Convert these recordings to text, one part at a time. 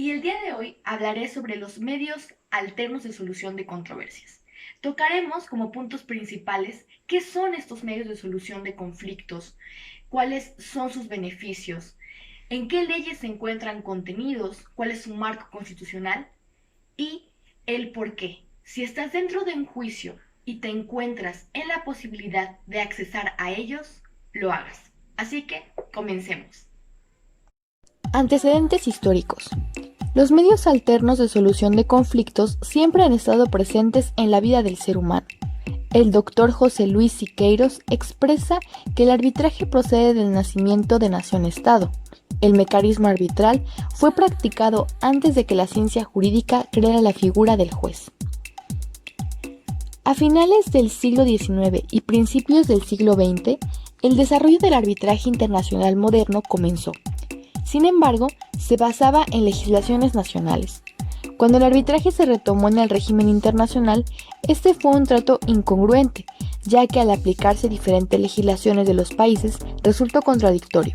Y el día de hoy hablaré sobre los medios alternos de solución de controversias. Tocaremos como puntos principales qué son estos medios de solución de conflictos, cuáles son sus beneficios, en qué leyes se encuentran contenidos, cuál es su marco constitucional y el por qué. Si estás dentro de un juicio y te encuentras en la posibilidad de accesar a ellos, lo hagas. Así que comencemos. Antecedentes históricos. Los medios alternos de solución de conflictos siempre han estado presentes en la vida del ser humano. El doctor José Luis Siqueiros expresa que el arbitraje procede del nacimiento de nación-estado. El mecanismo arbitral fue practicado antes de que la ciencia jurídica creara la figura del juez. A finales del siglo XIX y principios del siglo XX, el desarrollo del arbitraje internacional moderno comenzó. Sin embargo, se basaba en legislaciones nacionales. Cuando el arbitraje se retomó en el régimen internacional, este fue un trato incongruente, ya que al aplicarse diferentes legislaciones de los países resultó contradictorio.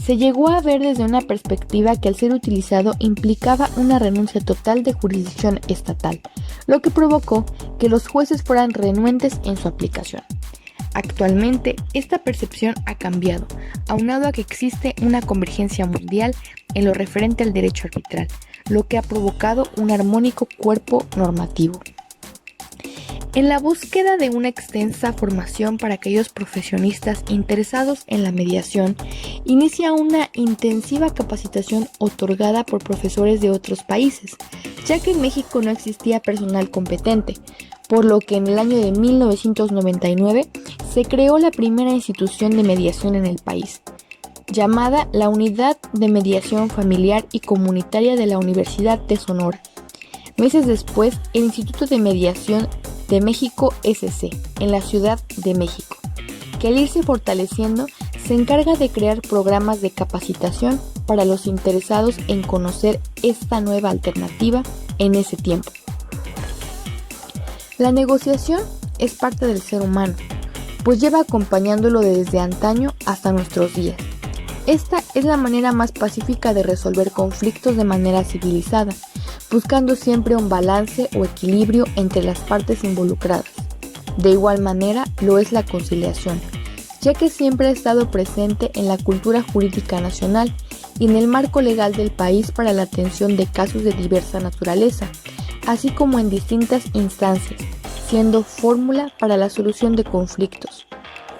Se llegó a ver desde una perspectiva que al ser utilizado implicaba una renuncia total de jurisdicción estatal, lo que provocó que los jueces fueran renuentes en su aplicación. Actualmente, esta percepción ha cambiado, aunado a que existe una convergencia mundial en lo referente al derecho arbitral, lo que ha provocado un armónico cuerpo normativo. En la búsqueda de una extensa formación para aquellos profesionistas interesados en la mediación, inicia una intensiva capacitación otorgada por profesores de otros países, ya que en México no existía personal competente, por lo que en el año de 1999 se creó la primera institución de mediación en el país, llamada la Unidad de Mediación Familiar y Comunitaria de la Universidad de Sonora. Meses después, el Instituto de Mediación de México SC, en la Ciudad de México, que al irse fortaleciendo se encarga de crear programas de capacitación para los interesados en conocer esta nueva alternativa en ese tiempo. La negociación es parte del ser humano, pues lleva acompañándolo desde antaño hasta nuestros días. Esta es la manera más pacífica de resolver conflictos de manera civilizada, buscando siempre un balance o equilibrio entre las partes involucradas. De igual manera lo es la conciliación, ya que siempre ha estado presente en la cultura jurídica nacional y en el marco legal del país para la atención de casos de diversa naturaleza, así como en distintas instancias, siendo fórmula para la solución de conflictos.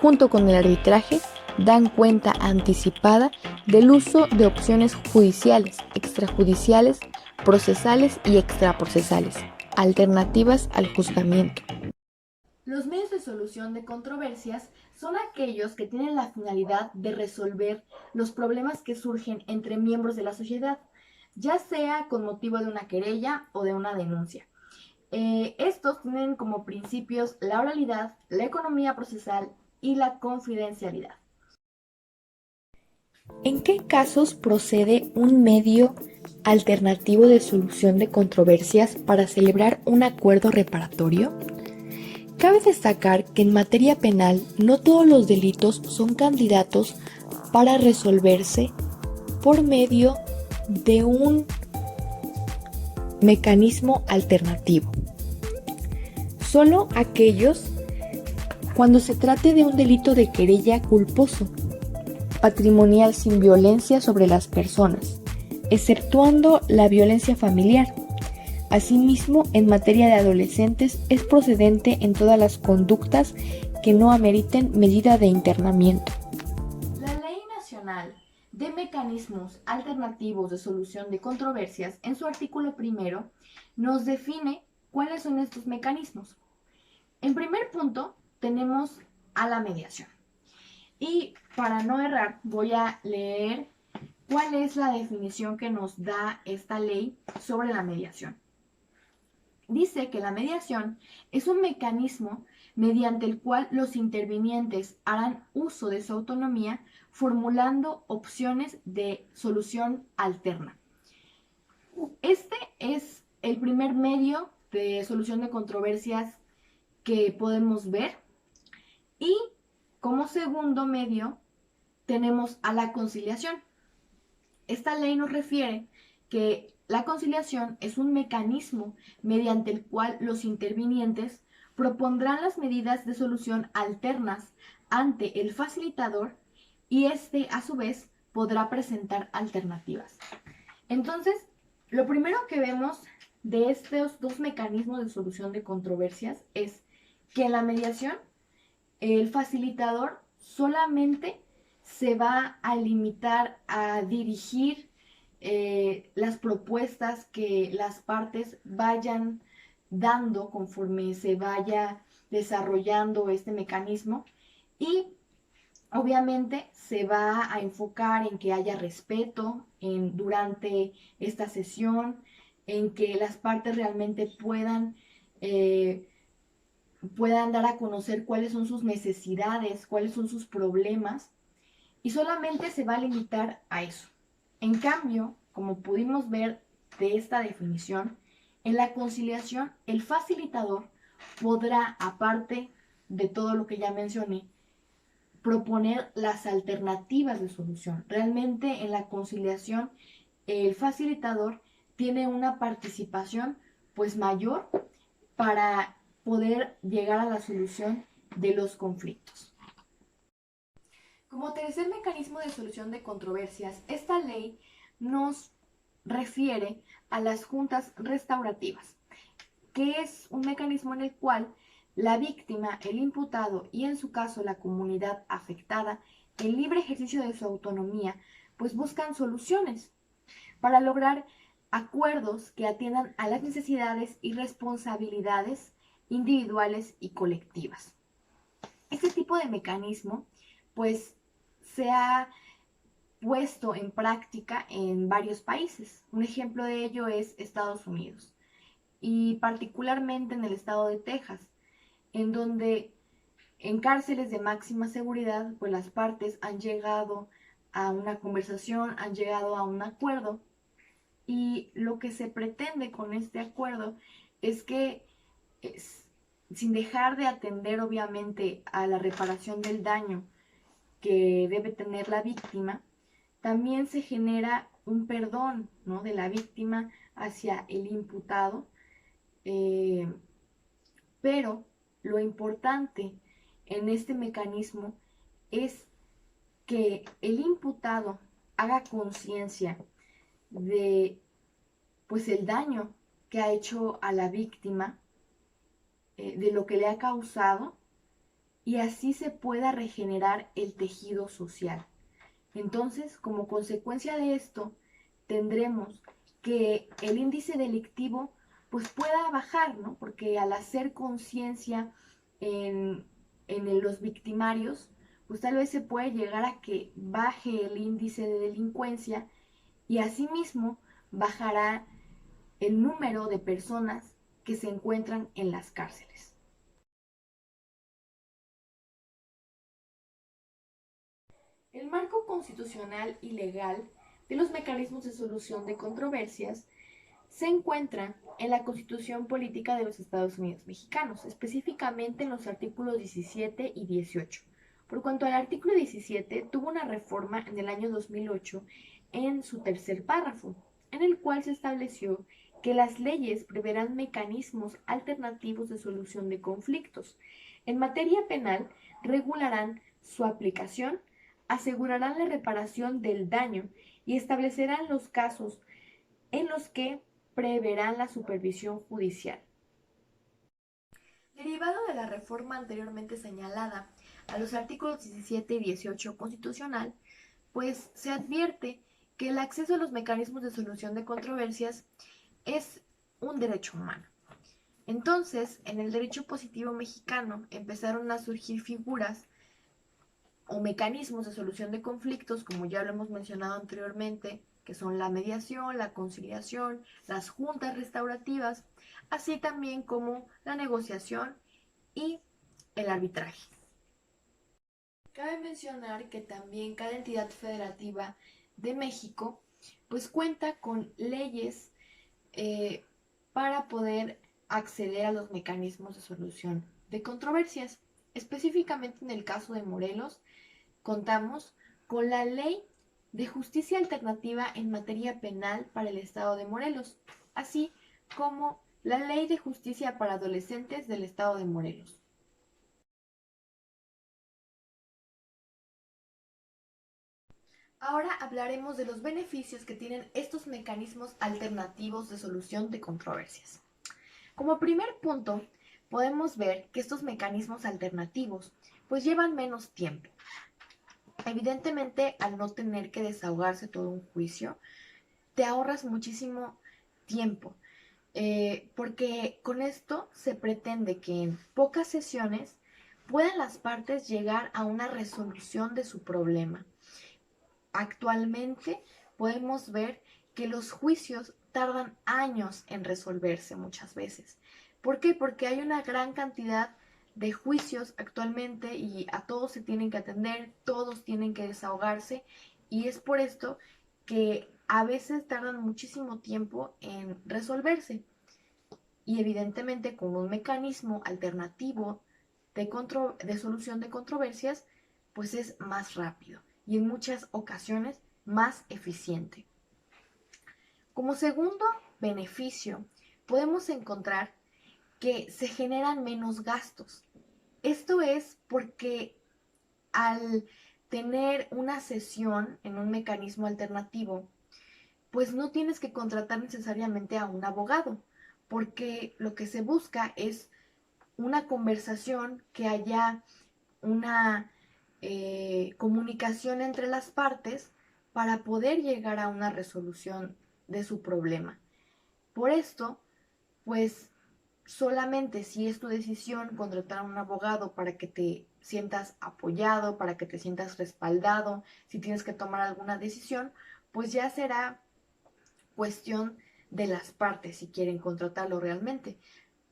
Junto con el arbitraje, dan cuenta anticipada del uso de opciones judiciales, extrajudiciales, procesales y extraprocesales, alternativas al juzgamiento. Los medios de solución de controversias son aquellos que tienen la finalidad de resolver los problemas que surgen entre miembros de la sociedad, ya sea con motivo de una querella o de una denuncia. Estos tienen como principios la oralidad, la economía procesal y la confidencialidad. ¿En qué casos procede un medio alternativo de solución de controversias para celebrar un acuerdo reparatorio? Cabe destacar que en materia penal no todos los delitos son candidatos para resolverse por medio de un mecanismo alternativo. Solo aquellos cuando se trate de un delito de querella culposo, patrimonial sin violencia sobre las personas, exceptuando la violencia familiar. Asimismo, en materia de adolescentes es procedente en todas las conductas que no ameriten medida de internamiento. La Ley Nacional de Mecanismos Alternativos de Solución de Controversias, en su artículo primero, nos define cuáles son estos mecanismos. En primer punto, tenemos a la mediación. Y para no errar, voy a leer cuál es la definición que nos da esta ley sobre la mediación. Dice que la mediación es un mecanismo mediante el cual los intervinientes harán uso de su autonomía formulando opciones de solución alterna. Este es el primer medio de solución de controversias que podemos ver y como segundo medio tenemos a la conciliación. Esta ley nos refiere que la conciliación es un mecanismo mediante el cual los intervinientes propondrán las medidas de solución alternas ante el facilitador y este a su vez podrá presentar alternativas. Entonces, lo primero que vemos de estos dos mecanismos de solución de controversias es que en la mediación el facilitador solamente se va a limitar a dirigir las propuestas que las partes vayan dando conforme se vaya desarrollando este mecanismo y obviamente se va a enfocar en que haya respeto durante esta sesión, en que las partes realmente puedan dar a conocer cuáles son sus necesidades, cuáles son sus problemas, y solamente se va a limitar a eso. En cambio, como pudimos ver de esta definición, en la conciliación el facilitador podrá, aparte de todo lo que ya mencioné, proponer las alternativas de solución. Realmente en la conciliación el facilitador tiene una participación pues mayor para poder llegar a la solución de los conflictos. Como tercer mecanismo de solución de controversias, esta ley nos refiere a las juntas restaurativas, que es un mecanismo en el cual la víctima, el imputado y en su caso la comunidad afectada, en libre ejercicio de su autonomía, pues buscan soluciones para lograr acuerdos que atiendan a las necesidades y responsabilidades individuales y colectivas. Este tipo de mecanismo pues se ha puesto en práctica en varios países. Un ejemplo de ello es Estados Unidos y particularmente en el estado de Texas, en donde en cárceles de máxima seguridad, pues las partes han llegado a una conversación, han llegado a un acuerdo y lo que se pretende con este acuerdo es que sin dejar de atender obviamente a la reparación del daño que debe tener la víctima, también se genera un perdón, ¿no?, de la víctima hacia el imputado, pero lo importante en este mecanismo es que el imputado haga conciencia de pues el daño que ha hecho a la víctima, de lo que le ha causado y así se pueda regenerar el tejido social. Entonces, como consecuencia de esto, tendremos que el índice delictivo pues pueda bajar, ¿no? Porque al hacer conciencia en los victimarios, pues tal vez se puede llegar a que baje el índice de delincuencia y asimismo bajará el número de personas que se encuentran en las cárceles. El marco constitucional y legal de los mecanismos de solución de controversias se encuentra en la Constitución Política de los Estados Unidos Mexicanos, específicamente en los artículos 17 y 18. Por cuanto al artículo 17, tuvo una reforma en el año 2008 en su tercer párrafo, en el cual se estableció que las leyes preverán mecanismos alternativos de solución de conflictos. En materia penal, regularán su aplicación, asegurarán la reparación del daño y establecerán los casos en los que preverán la supervisión judicial. Derivado de la reforma anteriormente señalada a los artículos 17 y 18 constitucional, pues se advierte que el acceso a los mecanismos de solución de controversias es un derecho humano. Entonces, en el derecho positivo mexicano empezaron a surgir figuras o mecanismos de solución de conflictos, como ya lo hemos mencionado anteriormente, que son la mediación, la conciliación, las juntas restaurativas, así también como la negociación y el arbitraje. Cabe mencionar que también cada entidad federativa de México pues cuenta con leyes para poder acceder a los mecanismos de solución de controversias. Específicamente en el caso de Morelos, contamos con la Ley de justicia alternativa en materia penal para el Estado de Morelos, así como la Ley de Justicia para Adolescentes del Estado de Morelos. Ahora hablaremos de los beneficios que tienen estos mecanismos alternativos de solución de controversias. Como primer punto, podemos ver que estos mecanismos alternativos pues llevan menos tiempo. Evidentemente, al no tener que desahogarse todo un juicio, te ahorras muchísimo tiempo, porque con esto se pretende que en pocas sesiones puedan las partes llegar a una resolución de su problema. Actualmente podemos ver que los juicios tardan años en resolverse muchas veces. ¿Por qué? Porque hay una gran cantidad de juicios actualmente y a todos se tienen que atender, todos tienen que desahogarse y es por esto que a veces tardan muchísimo tiempo en resolverse. Y evidentemente con un mecanismo alternativo de solución de controversias, pues es más rápido y en muchas ocasiones más eficiente. Como segundo beneficio, podemos encontrar que se generan menos gastos. Esto es porque al tener una sesión en un mecanismo alternativo, pues no tienes que contratar necesariamente a un abogado, porque lo que se busca es una conversación, que haya una comunicación entre las partes para poder llegar a una resolución de su problema. Por esto, pues solamente si es tu decisión contratar a un abogado para que te sientas apoyado, para que te sientas respaldado, si tienes que tomar alguna decisión, pues ya será cuestión de las partes si quieren contratarlo realmente.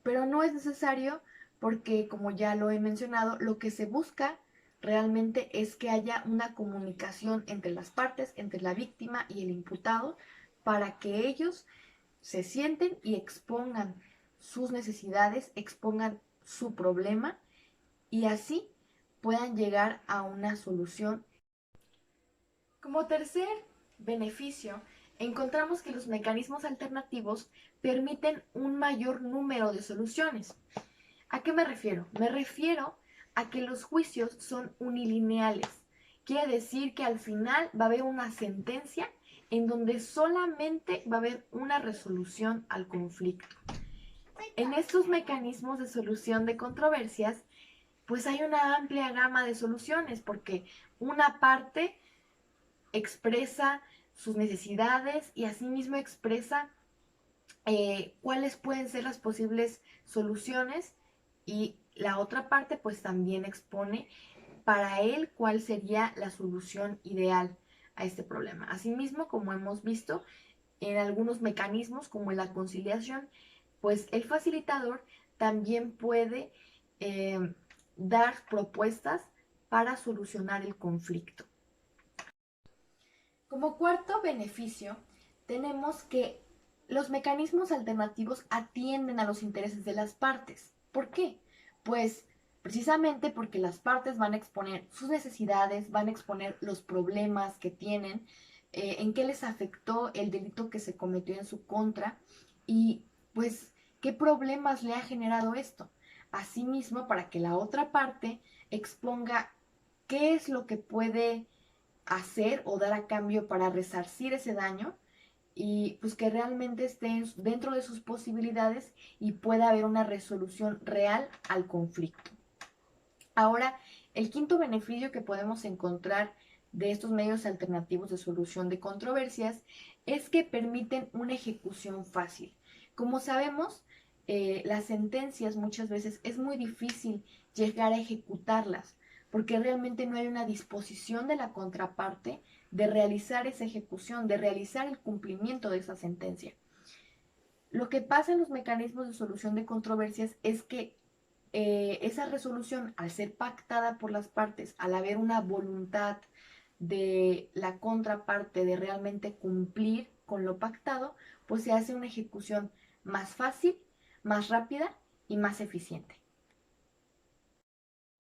Pero no es necesario porque, como ya lo he mencionado, lo que se busca realmente es que haya una comunicación entre las partes, entre la víctima y el imputado, para que ellos se sienten y expongan sus necesidades, expongan su problema y así puedan llegar a una solución. Como tercer beneficio, encontramos que los mecanismos alternativos permiten un mayor número de soluciones. ¿A qué me refiero? Me refiero a que los juicios son unilineales. Quiere decir que al final va a haber una sentencia en donde solamente va a haber una resolución al conflicto. En estos mecanismos de solución de controversias, pues hay una amplia gama de soluciones porque una parte expresa sus necesidades y asimismo expresa cuáles pueden ser las posibles soluciones y la otra parte pues también expone para él cuál sería la solución ideal a este problema. Asimismo, como hemos visto en algunos mecanismos como en la conciliación, pues el facilitador también puede dar propuestas para solucionar el conflicto. Como cuarto beneficio, tenemos que los mecanismos alternativos atienden a los intereses de las partes. ¿Por qué? Pues precisamente porque las partes van a exponer sus necesidades, van a exponer los problemas que tienen, en qué les afectó el delito que se cometió en su contra y pues qué problemas le ha generado esto. Asimismo, para que la otra parte exponga qué es lo que puede hacer o dar a cambio para resarcir ese daño y pues que realmente esté dentro de sus posibilidades y pueda haber una resolución real al conflicto. Ahora, el quinto beneficio que podemos encontrar de estos medios alternativos de solución de controversias es que permiten una ejecución fácil. Como sabemos, las sentencias muchas veces es muy difícil llegar a ejecutarlas porque realmente no hay una disposición de la contraparte de realizar esa ejecución, de realizar el cumplimiento de esa sentencia. Lo que pasa en los mecanismos de solución de controversias es que esa resolución, al ser pactada por las partes, al haber una voluntad de la contraparte de realmente cumplir con lo pactado, pues se hace una ejecución más fácil, más rápida y más eficiente.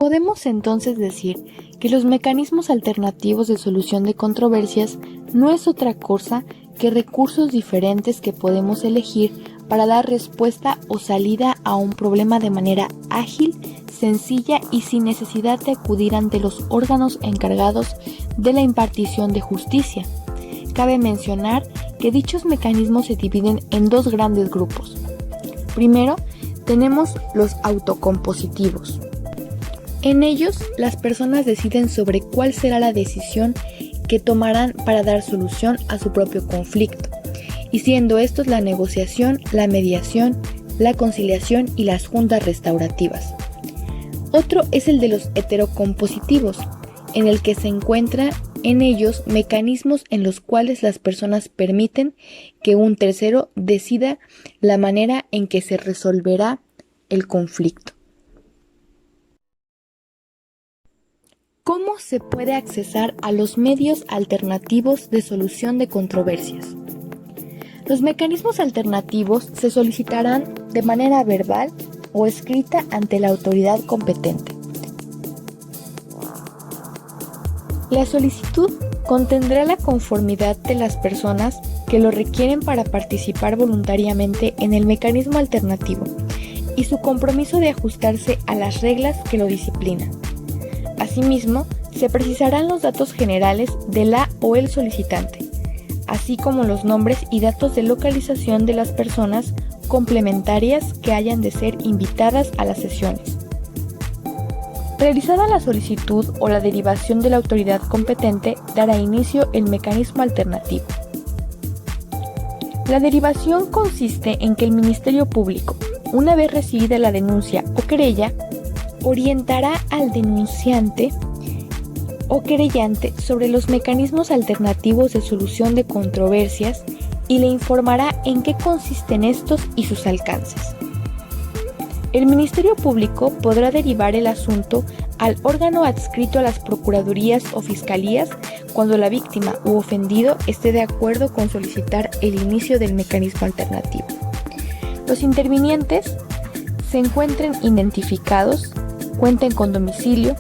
Podemos entonces decir que los mecanismos alternativos de solución de controversias no es otra cosa que recursos diferentes que podemos elegir para dar respuesta o salida a un problema de manera ágil, sencilla y sin necesidad de acudir ante los órganos encargados de la impartición de justicia. Cabe mencionar que dichos mecanismos se dividen en dos grandes grupos. Primero, tenemos los autocompositivos. En ellos, las personas deciden sobre cuál será la decisión que tomarán para dar solución a su propio conflicto, y siendo estos la negociación, la mediación, la conciliación y las juntas restaurativas. Otro es el de los heterocompositivos, en el que se encuentran en ellos mecanismos en los cuales las personas permiten que un tercero decida la manera en que se resolverá el conflicto. ¿Cómo se puede accesar a los medios alternativos de solución de controversias? Los mecanismos alternativos se solicitarán de manera verbal o escrita ante la autoridad competente. La solicitud contendrá la conformidad de las personas que lo requieren para participar voluntariamente en el mecanismo alternativo y su compromiso de ajustarse a las reglas que lo disciplinan. Asimismo, se precisarán los datos generales de la o el solicitante, así como los nombres y datos de localización de las personas complementarias que hayan de ser invitadas a las sesiones. Realizada la solicitud o la derivación de la autoridad competente, dará inicio el mecanismo alternativo. La derivación consiste en que el Ministerio Público, una vez recibida la denuncia o querella, orientará al denunciante o querellante sobre los mecanismos alternativos de solución de controversias y le informará en qué consisten estos y sus alcances. El Ministerio Público podrá derivar el asunto al órgano adscrito a las procuradurías o fiscalías cuando la víctima u ofendido esté de acuerdo con solicitar el inicio del mecanismo alternativo. Los intervinientes se encuentren identificados, cuenten con domicilio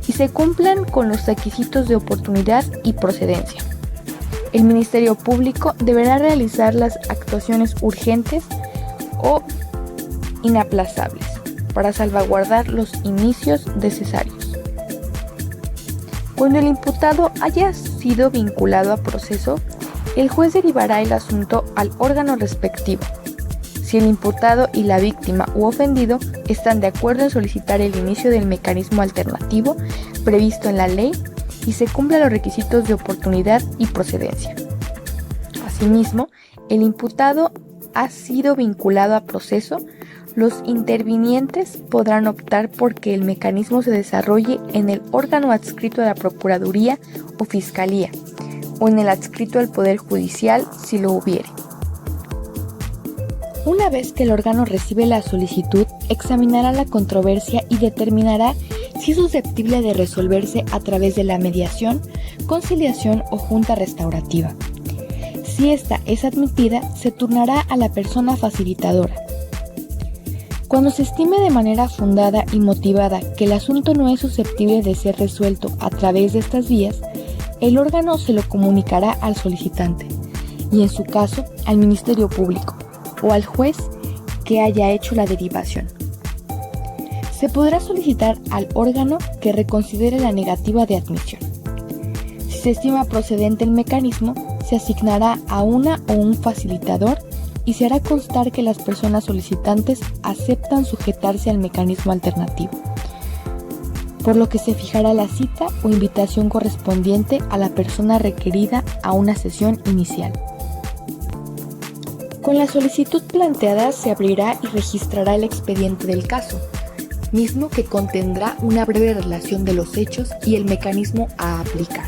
y se cumplan con los requisitos de oportunidad y procedencia. El Ministerio Público deberá realizar las actuaciones urgentes o inaplazables para salvaguardar los inicios necesarios. Cuando el imputado haya sido vinculado a proceso, el juez derivará el asunto al órgano respectivo. Si el imputado y la víctima u ofendido están de acuerdo en solicitar el inicio del mecanismo alternativo previsto en la ley y se cumplan los requisitos de oportunidad y procedencia. Asimismo, el imputado ha sido vinculado a proceso, los intervinientes podrán optar por que el mecanismo se desarrolle en el órgano adscrito a la Procuraduría o Fiscalía, o en el adscrito al Poder Judicial si lo hubiere. Una vez que el órgano recibe la solicitud, examinará la controversia y determinará si es susceptible de resolverse a través de la mediación, conciliación o junta restaurativa. Si esta es admitida, se turnará a la persona facilitadora. Cuando se estime de manera fundada y motivada que el asunto no es susceptible de ser resuelto a través de estas vías, el órgano se lo comunicará al solicitante y, en su caso, al Ministerio Público o al juez que haya hecho la derivación. Se podrá solicitar al órgano que reconsidere la negativa de admisión. Si se estima procedente el mecanismo, se asignará a una o un facilitador y se hará constar que las personas solicitantes aceptan sujetarse al mecanismo alternativo, por lo que se fijará la cita o invitación correspondiente a la persona requerida a una sesión inicial. Con la solicitud planteada se abrirá y registrará el expediente del caso, mismo que contendrá una breve relación de los hechos y el mecanismo a aplicar.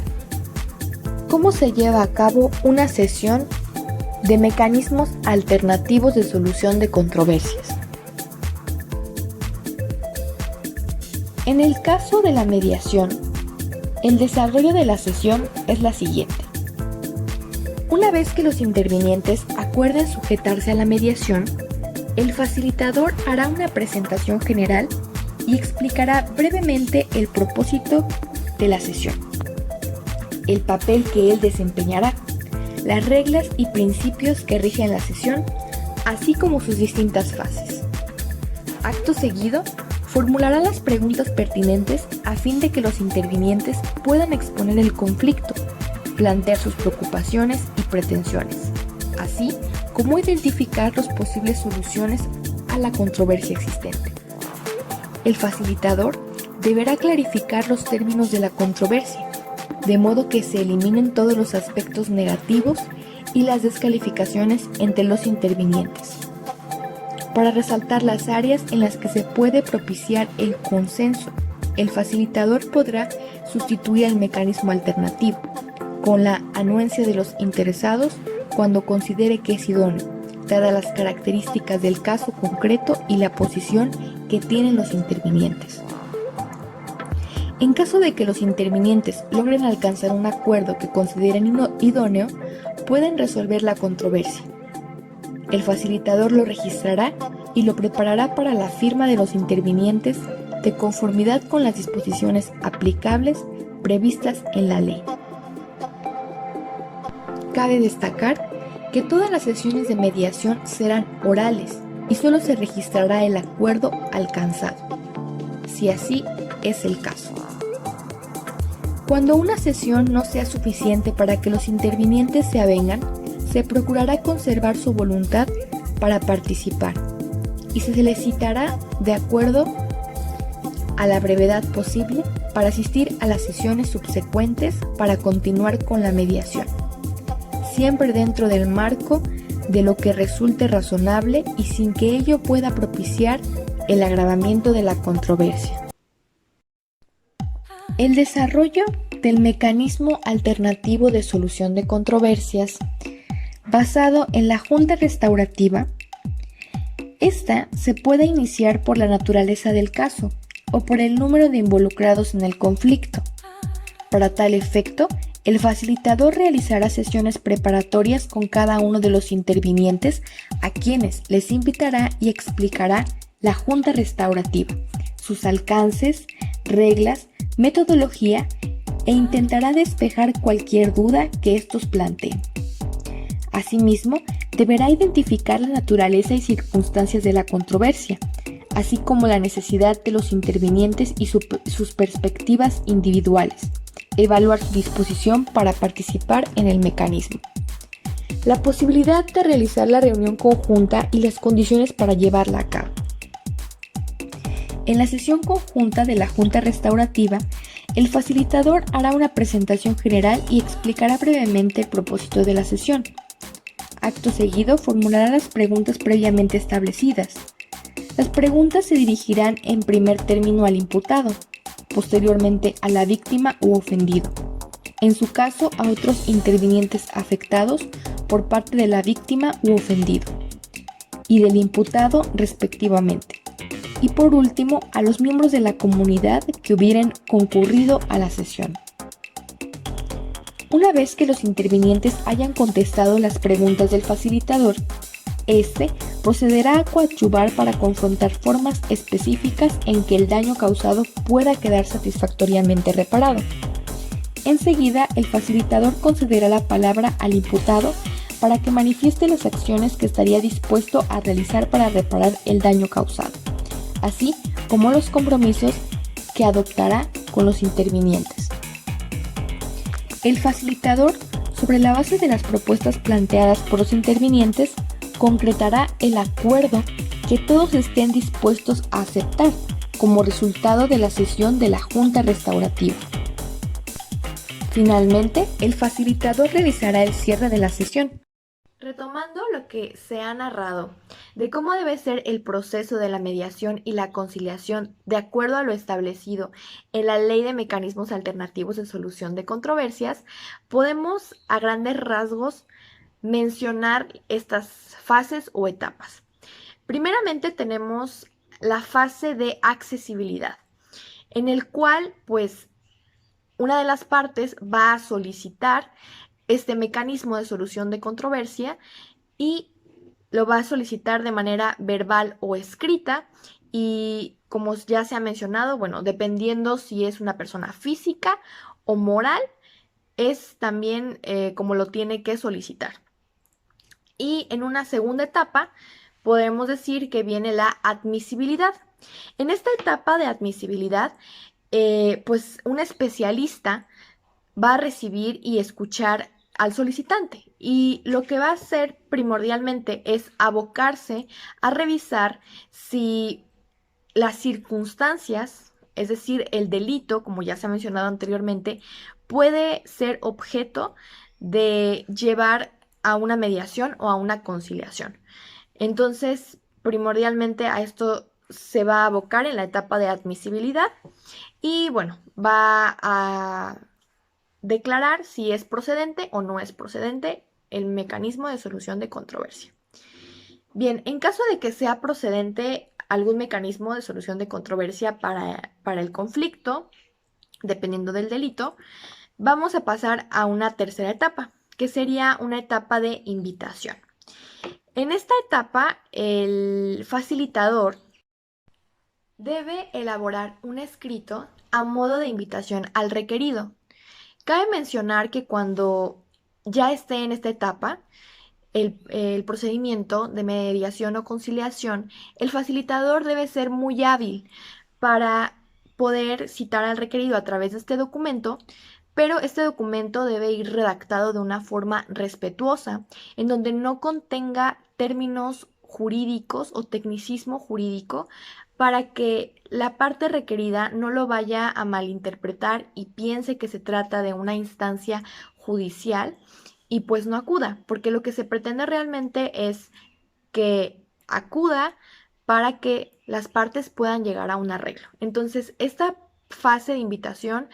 ¿Cómo se lleva a cabo una sesión de mecanismos alternativos de solución de controversias? En el caso de la mediación, el desarrollo de la sesión es la siguiente. Una vez que los intervinientes acuerden sujetarse a la mediación, el facilitador hará una presentación general y explicará brevemente el propósito de la sesión, el papel que él desempeñará, las reglas y principios que rigen la sesión, así como sus distintas fases. Acto seguido, formulará las preguntas pertinentes a fin de que los intervinientes puedan exponer el conflicto, plantear sus preocupaciones y pretensiones, así como identificar las posibles soluciones a la controversia existente. El facilitador deberá clarificar los términos de la controversia, de modo que se eliminen todos los aspectos negativos y las descalificaciones entre los intervinientes, para resaltar las áreas en las que se puede propiciar el consenso. El facilitador podrá sustituir al mecanismo alternativo, con la anuencia de los interesados cuando considere que es idóneo, dadas las características del caso concreto y la posición que tienen los intervinientes. En caso de que los intervinientes logren alcanzar un acuerdo que consideren idóneo, pueden resolver la controversia. El facilitador lo registrará y lo preparará para la firma de los intervinientes de conformidad con las disposiciones aplicables previstas en la ley. Cabe destacar que todas las sesiones de mediación serán orales y solo se registrará el acuerdo alcanzado, si así es el caso. Cuando una sesión no sea suficiente para que los intervinientes se avengan, se procurará conservar su voluntad para participar y se les citará de acuerdo a la brevedad posible para asistir a las sesiones subsecuentes para continuar con la mediación, siempre dentro del marco de lo que resulte razonable y sin que ello pueda propiciar el agravamiento de la controversia. El desarrollo del mecanismo alternativo de solución de controversias basado en la junta restaurativa. Esta se puede iniciar por la naturaleza del caso o por el número de involucrados en el conflicto. Para tal efecto, el facilitador realizará sesiones preparatorias con cada uno de los intervinientes, a quienes les invitará y explicará la junta restaurativa, sus alcances, reglas, metodología e intentará despejar cualquier duda que estos planteen. Asimismo, deberá identificar la naturaleza y circunstancias de la controversia, así como la necesidad de los intervinientes y sus perspectivas individuales, evaluar su disposición para participar en el mecanismo. La posibilidad de realizar la reunión conjunta y las condiciones para llevarla a cabo. En la sesión conjunta de la Junta Restaurativa, el facilitador hará una presentación general y explicará brevemente el propósito de la sesión. Acto seguido, formulará las preguntas previamente establecidas. Las preguntas se dirigirán en primer término al imputado, posteriormente a la víctima u ofendido, en su caso a otros intervinientes afectados por parte de la víctima u ofendido, y del imputado respectivamente, y por último a los miembros de la comunidad que hubieran concurrido a la sesión. Una vez que los intervinientes hayan contestado las preguntas del facilitador, este procederá a coadyuvar para confrontar formas específicas en que el daño causado pueda quedar satisfactoriamente reparado. Enseguida, el facilitador concederá la palabra al imputado para que manifieste las acciones que estaría dispuesto a realizar para reparar el daño causado, así como los compromisos que adoptará con los intervinientes. El facilitador, sobre la base de las propuestas planteadas por los intervinientes, concretará el acuerdo que todos estén dispuestos a aceptar como resultado de la sesión de la Junta Restaurativa. Finalmente, el facilitador realizará el cierre de la sesión. Retomando lo que se ha narrado de cómo debe ser el proceso de la mediación y la conciliación de acuerdo a lo establecido en la Ley de Mecanismos Alternativos de Solución de Controversias, podemos a grandes rasgos mencionar estas fases o etapas. Primeramente tenemos la fase de accesibilidad, en el cual una de las partes va a solicitar este mecanismo de solución de controversia y lo va a solicitar de manera verbal o escrita, y como ya se ha mencionado, bueno, dependiendo si es una persona física o moral, es también como lo tiene que solicitar. Y en una segunda etapa, podemos decir que viene la admisibilidad. En esta etapa de admisibilidad, pues un especialista va a recibir y escuchar al solicitante y lo que va a hacer primordialmente es abocarse a revisar si las circunstancias, es decir, el delito, como ya se ha mencionado anteriormente, puede ser objeto de llevar a una mediación o a una conciliación. Entonces, primordialmente a esto se va a abocar en la etapa de admisibilidad y bueno, va a declarar si es procedente o no es procedente el mecanismo de solución de controversia. Bien, en caso de que sea procedente algún mecanismo de solución de controversia para el conflicto, dependiendo del delito, vamos a pasar a una tercera etapa, que sería una etapa de invitación. En esta etapa, el facilitador debe elaborar un escrito a modo de invitación al requerido. Cabe mencionar que cuando ya esté en esta etapa, el procedimiento de mediación o conciliación, el facilitador debe ser muy hábil para poder citar al requerido a través de este documento, pero este documento debe ir redactado de una forma respetuosa, en donde no contenga términos jurídicos o tecnicismo jurídico para que la parte requerida no lo vaya a malinterpretar y piense que se trata de una instancia judicial y pues no acuda, porque lo que se pretende realmente es que acuda para que las partes puedan llegar a un arreglo. Entonces, esta fase de invitación,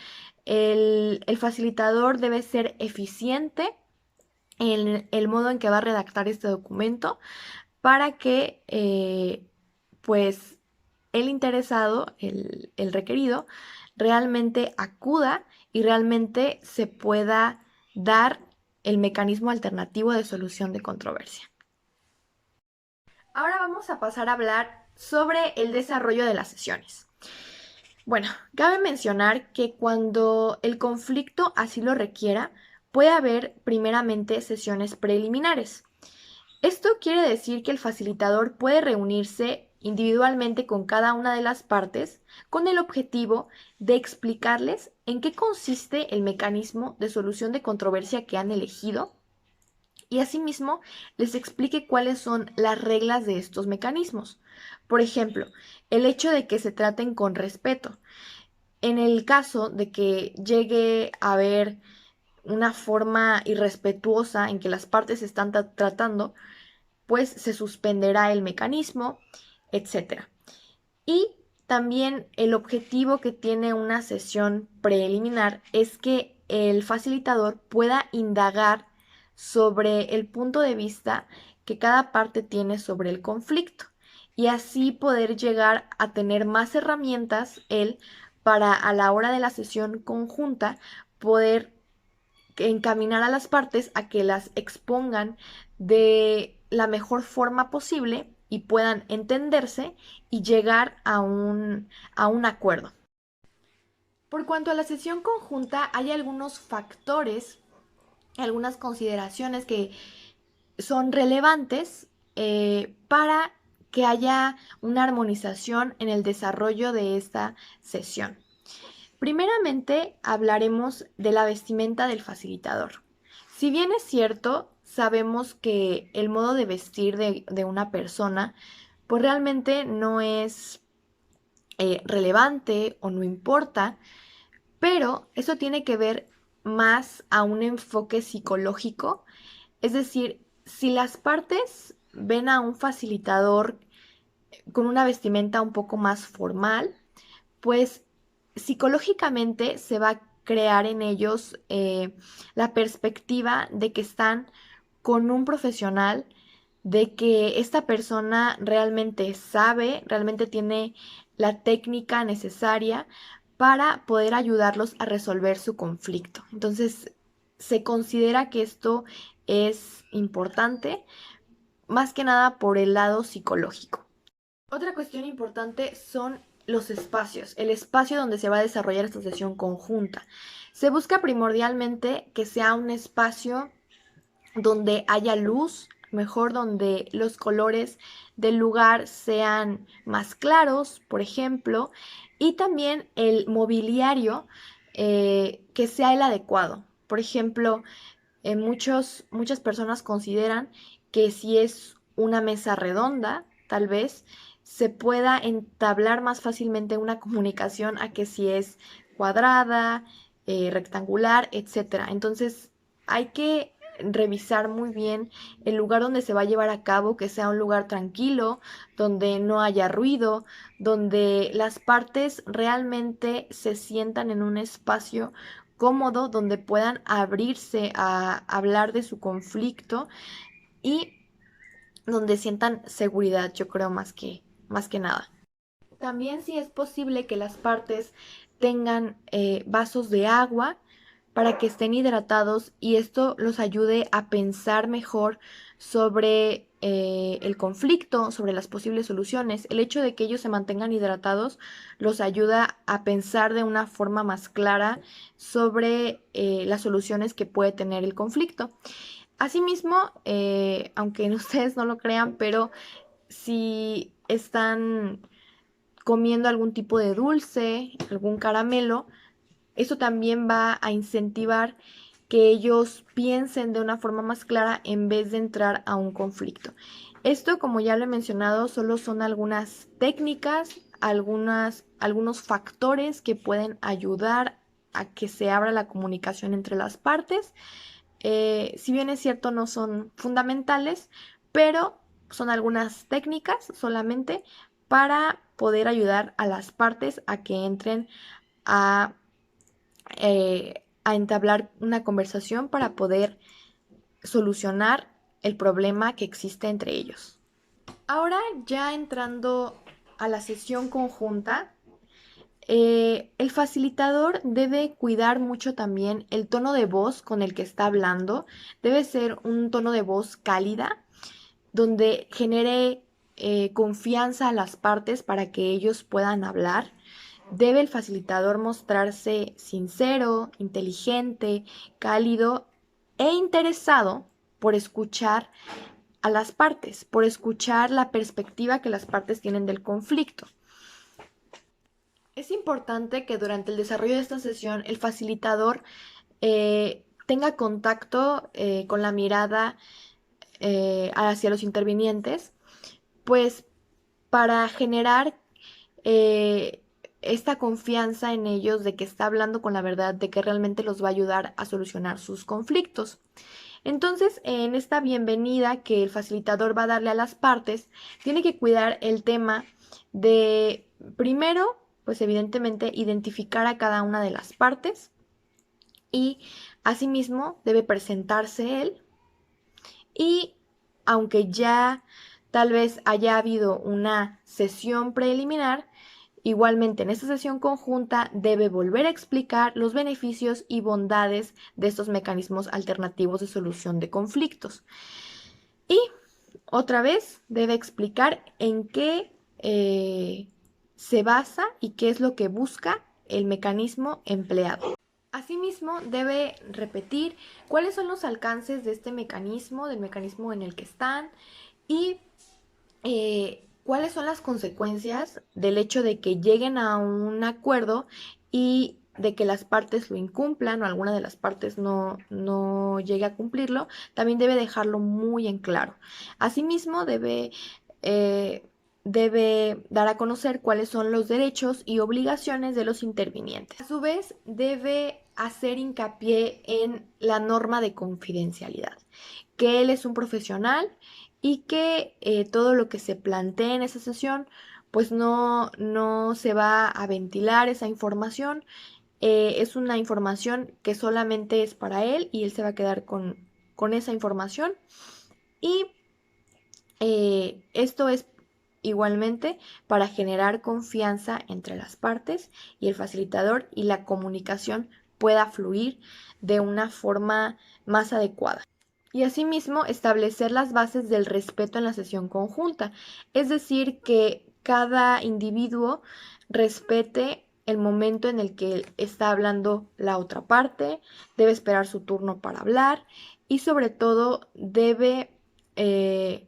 el facilitador debe ser eficiente en el modo en que va a redactar este documento para que, pues, el interesado, el requerido, realmente acuda y realmente se pueda dar el mecanismo alternativo de solución de controversia. Ahora vamos a pasar a hablar sobre el desarrollo de las sesiones. Bueno, cabe mencionar que cuando el conflicto así lo requiera, puede haber primeramente sesiones preliminares. Esto quiere decir que el facilitador puede reunirse individualmente con cada una de las partes con el objetivo de explicarles en qué consiste el mecanismo de solución de controversia que han elegido y asimismo les explique cuáles son las reglas de estos mecanismos. Por ejemplo, el hecho de que se traten con respeto. En el caso de que llegue a haber una forma irrespetuosa en que las partes están tratando, pues se suspenderá el mecanismo, etcétera. Y también el objetivo que tiene una sesión preliminar es que el facilitador pueda indagar sobre el punto de vista que cada parte tiene sobre el conflicto y así poder llegar a tener más herramientas él para a la hora de la sesión conjunta poder encaminar a las partes a que las expongan de la mejor forma posible y puedan entenderse y llegar a un acuerdo. Por cuanto a la sesión conjunta, hay algunos factores, algunas consideraciones que son relevantes para que haya una armonización en el desarrollo de esta sesión. Primeramente, hablaremos de la vestimenta del facilitador. Si bien es cierto, sabemos que el modo de vestir de una persona, pues realmente no es relevante o no importa, pero eso tiene que ver más a un enfoque psicológico, es decir, si las partes ven a un facilitador con una vestimenta un poco más formal, pues psicológicamente se va a crear en ellos la perspectiva de que están con un profesional, de que esta persona realmente sabe, realmente tiene la técnica necesaria para poder ayudarlos a resolver su conflicto. Entonces, se considera que esto es importante, más que nada por el lado psicológico. Otra cuestión importante son los espacios, el espacio donde se va a desarrollar esta sesión conjunta. Se busca primordialmente que sea un espacio donde haya luz, mejor donde los colores del lugar sean más claros, por ejemplo, y también el mobiliario que sea el adecuado. Por ejemplo, muchas personas consideran que si es una mesa redonda, tal vez se pueda entablar más fácilmente una comunicación a que si es cuadrada, rectangular, etcétera. Entonces, hay que revisar muy bien el lugar donde se va a llevar a cabo, que sea un lugar tranquilo, donde no haya ruido, donde las partes realmente se sientan en un espacio cómodo, donde puedan abrirse a hablar de su conflicto y donde sientan seguridad, yo creo más que nada. También si es posible que las partes tengan vasos de agua para que estén hidratados y esto los ayude a pensar mejor sobre el conflicto, sobre las posibles soluciones. El hecho de que ellos se mantengan hidratados los ayuda a pensar de una forma más clara sobre las soluciones que puede tener el conflicto. Asimismo, aunque ustedes no lo crean, pero si están comiendo algún tipo de dulce, algún caramelo, eso también va a incentivar que ellos piensen de una forma más clara en vez de entrar a un conflicto. Esto, como ya lo he mencionado, solo son algunas técnicas, algunos factores que pueden ayudar a que se abra la comunicación entre las partes. Si bien es cierto, no son fundamentales, pero son algunas técnicas solamente para poder ayudar a las partes a que entren a a entablar una conversación para poder solucionar el problema que existe entre ellos. Ahora ya entrando a la sesión conjunta, el facilitador debe cuidar mucho también el tono de voz con el que está hablando. Debe ser un tono de voz cálida, donde genere confianza a las partes para que ellos puedan hablar. Debe el facilitador mostrarse sincero, inteligente, cálido e interesado por escuchar a las partes, por escuchar la perspectiva que las partes tienen del conflicto. Es importante que durante el desarrollo de esta sesión el facilitador tenga contacto con la mirada hacia los intervinientes, pues para generar esta confianza en ellos de que está hablando con la verdad, de que realmente los va a ayudar a solucionar sus conflictos. Entonces, en esta bienvenida que el facilitador va a darle a las partes, tiene que cuidar el tema de, primero, pues evidentemente, identificar a cada una de las partes y asimismo debe presentarse él y aunque ya tal vez haya habido una sesión preliminar, igualmente en esta sesión conjunta debe volver a explicar los beneficios y bondades de estos mecanismos alternativos de solución de conflictos. Y otra vez debe explicar en qué se basa y qué es lo que busca el mecanismo empleado. Asimismo, debe repetir cuáles son los alcances de este mecanismo, del mecanismo en el que están y cuáles son las consecuencias del hecho de que lleguen a un acuerdo y de que las partes lo incumplan o alguna de las partes no llegue a cumplirlo. También debe dejarlo muy en claro. Asimismo, debe dar a conocer cuáles son los derechos y obligaciones de los intervinientes. A su vez, debe hacer hincapié en la norma de confidencialidad, que él es un profesional y que todo lo que se plantee en esa sesión pues no se va a ventilar esa información. Es una información que solamente es para él y él se va a quedar con esa información. Y esto es igualmente para generar confianza entre las partes y el facilitador y la comunicación pueda fluir de una forma más adecuada. Y asimismo establecer las bases del respeto en la sesión conjunta, es decir, que cada individuo respete el momento en el que está hablando la otra parte, debe esperar su turno para hablar y sobre todo debe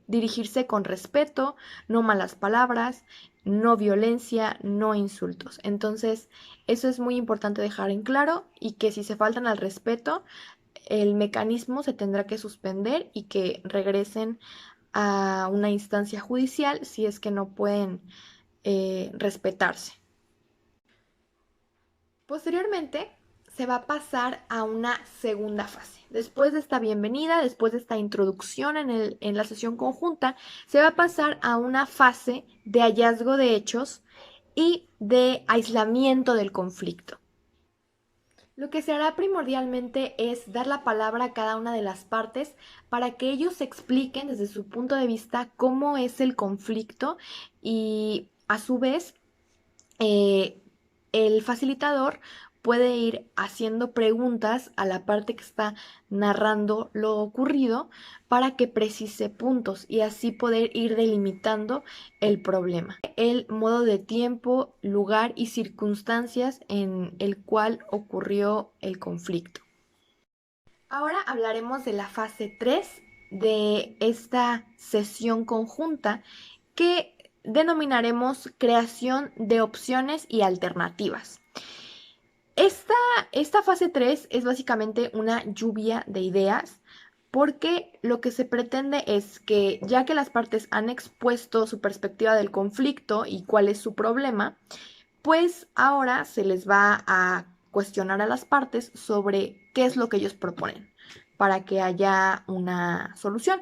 dirigirse con respeto, no malas palabras, no violencia, no insultos. Entonces, eso es muy importante dejar en claro y que si se faltan al respeto, el mecanismo se tendrá que suspender y que regresen a una instancia judicial si es que no pueden respetarse. Posteriormente, se va a pasar a una segunda fase. Después de esta bienvenida, después de esta introducción en la sesión conjunta, se va a pasar a una fase de hallazgo de hechos y de aislamiento del conflicto. Lo que se hará primordialmente es dar la palabra a cada una de las partes para que ellos expliquen desde su punto de vista cómo es el conflicto y a su vez el facilitador puede ir haciendo preguntas a la parte que está narrando lo ocurrido para que precise puntos y así poder ir delimitando el problema. El modo de tiempo, lugar y circunstancias en el cual ocurrió el conflicto. Ahora hablaremos de la fase 3 de esta sesión conjunta que denominaremos creación de opciones y alternativas. Esta fase 3 es básicamente una lluvia de ideas porque lo que se pretende es que ya que las partes han expuesto su perspectiva del conflicto y cuál es su problema, pues ahora se les va a cuestionar a las partes sobre qué es lo que ellos proponen para que haya una solución.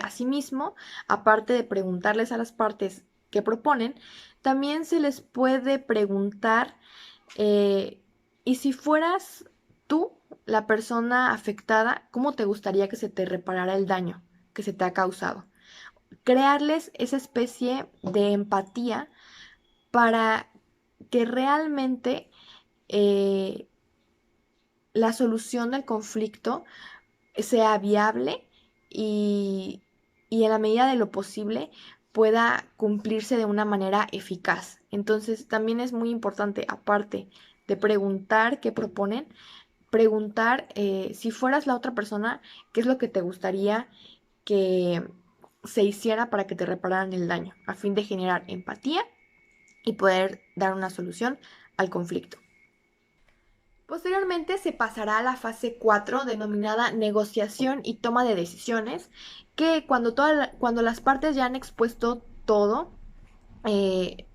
Asimismo, aparte de preguntarles a las partes qué proponen, también se les puede preguntar, ¿y si fueras tú la persona afectada, cómo te gustaría que se te reparara el daño que se te ha causado? Crearles esa especie de empatía para que realmente eh, la solución del conflicto sea viable y, y en la medida de lo posible pueda cumplirse de una manera eficaz. Entonces también es muy importante, aparte de preguntar qué proponen, preguntar si fueras la otra persona, qué es lo que te gustaría que se hiciera para que te repararan el daño, a fin de generar empatía y poder dar una solución al conflicto. Posteriormente se pasará a la fase 4 denominada negociación y toma de decisiones, que cuando las partes ya han expuesto todo, eh,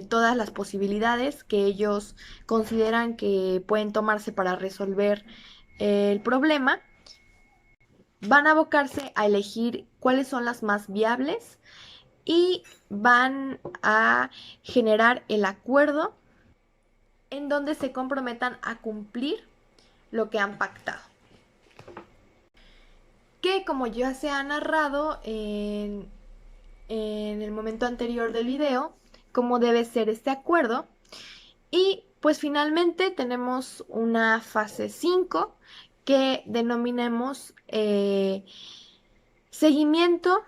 todas las posibilidades que ellos consideran que pueden tomarse para resolver el problema, van a abocarse a elegir cuáles son las más viables y van a generar el acuerdo en donde se comprometan a cumplir lo que han pactado. Que como ya se ha narrado en el momento anterior del video, cómo debe ser este acuerdo. Y pues finalmente tenemos una fase 5 que denominemos seguimiento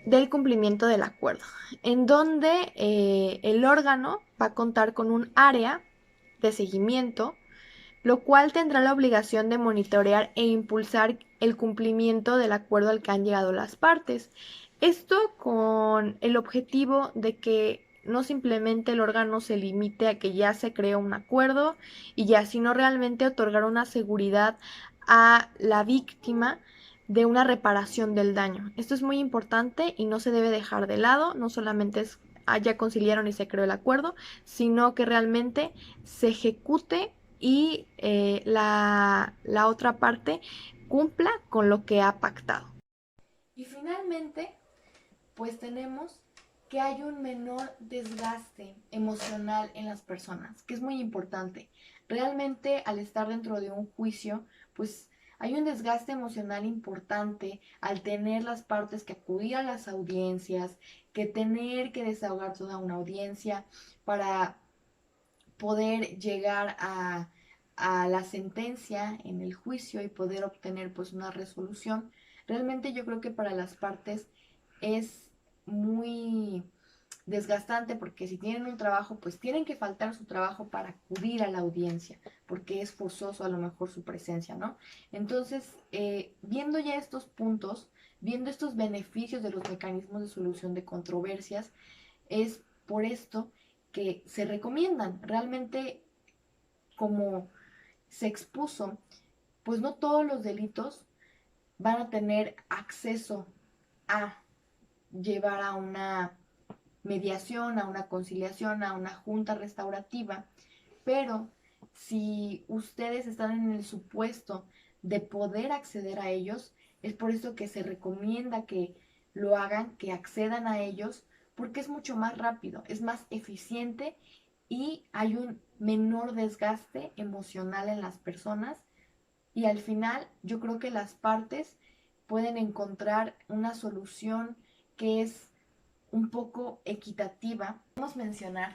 del cumplimiento del acuerdo, en donde el órgano va a contar con un área de seguimiento, lo cual tendrá la obligación de monitorear e impulsar el cumplimiento del acuerdo al que han llegado las partes. Esto con el objetivo de que no simplemente el órgano se limite a que ya se creó un acuerdo y ya, sino realmente otorgar una seguridad a la víctima de una reparación del daño. Esto es muy importante y no se debe dejar de lado, no solamente es ya conciliaron y se creó el acuerdo, sino que realmente se ejecute y la otra parte cumpla con lo que ha pactado. Y finalmente, pues tenemos que hay un menor desgaste emocional en las personas, que es muy importante. Realmente al estar dentro de un juicio, pues hay un desgaste emocional importante al tener las partes que acudir a las audiencias, que tener que desahogar toda una audiencia para poder llegar a la sentencia en el juicio y poder obtener pues una resolución. Realmente yo creo que para las partes es muy desgastante porque si tienen un trabajo, pues tienen que faltar a su trabajo para acudir a la audiencia, porque es forzoso a lo mejor su presencia, ¿no? Entonces, viendo ya estos puntos, viendo estos beneficios de los mecanismos de solución de controversias, es por esto que se recomiendan. Realmente, como se expuso, pues no todos los delitos van a tener acceso a llevar a una mediación, a una conciliación, a una junta restaurativa, pero si ustedes están en el supuesto de poder acceder a ellos, es por eso que se recomienda que lo hagan, que accedan a ellos, porque es mucho más rápido, es más eficiente y hay un menor desgaste emocional en las personas y al final yo creo que las partes pueden encontrar una solución que es un poco equitativa. Podemos mencionar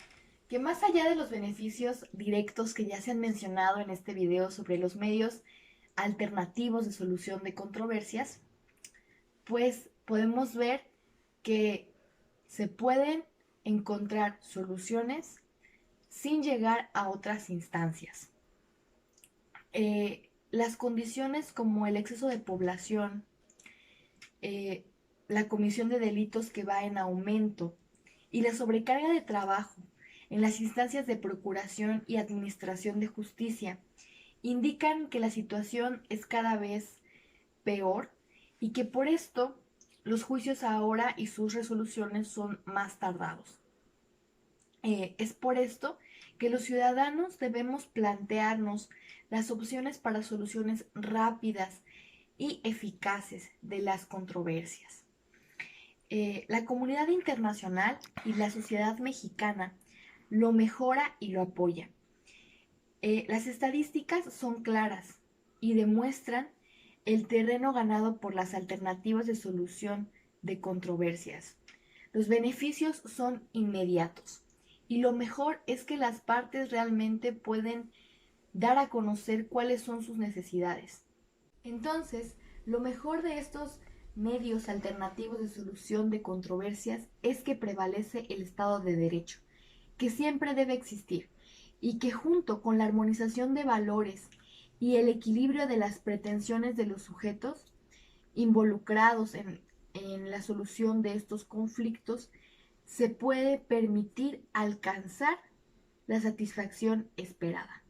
que más allá de los beneficios directos que ya se han mencionado en este video sobre los medios alternativos de solución de controversias, pues podemos ver que se pueden encontrar soluciones sin llegar a otras instancias. Las condiciones como el exceso de población, la comisión de delitos que va en aumento y la sobrecarga de trabajo en las instancias de procuración y administración de justicia indican que la situación es cada vez peor y que por esto los juicios ahora y sus resoluciones son más tardados. Es por esto que los ciudadanos debemos plantearnos las opciones para soluciones rápidas y eficaces de las controversias. La comunidad internacional y la sociedad mexicana lo mejora y lo apoya. Las estadísticas son claras y demuestran el terreno ganado por las alternativas de solución de controversias. Los beneficios son inmediatos y lo mejor es que las partes realmente pueden dar a conocer cuáles son sus necesidades. Entonces, lo mejor de estos medios alternativos de solución de controversias es que prevalece el Estado de Derecho, que siempre debe existir, y que junto con la armonización de valores y el equilibrio de las pretensiones de los sujetos involucrados en la solución de estos conflictos, se puede permitir alcanzar la satisfacción esperada.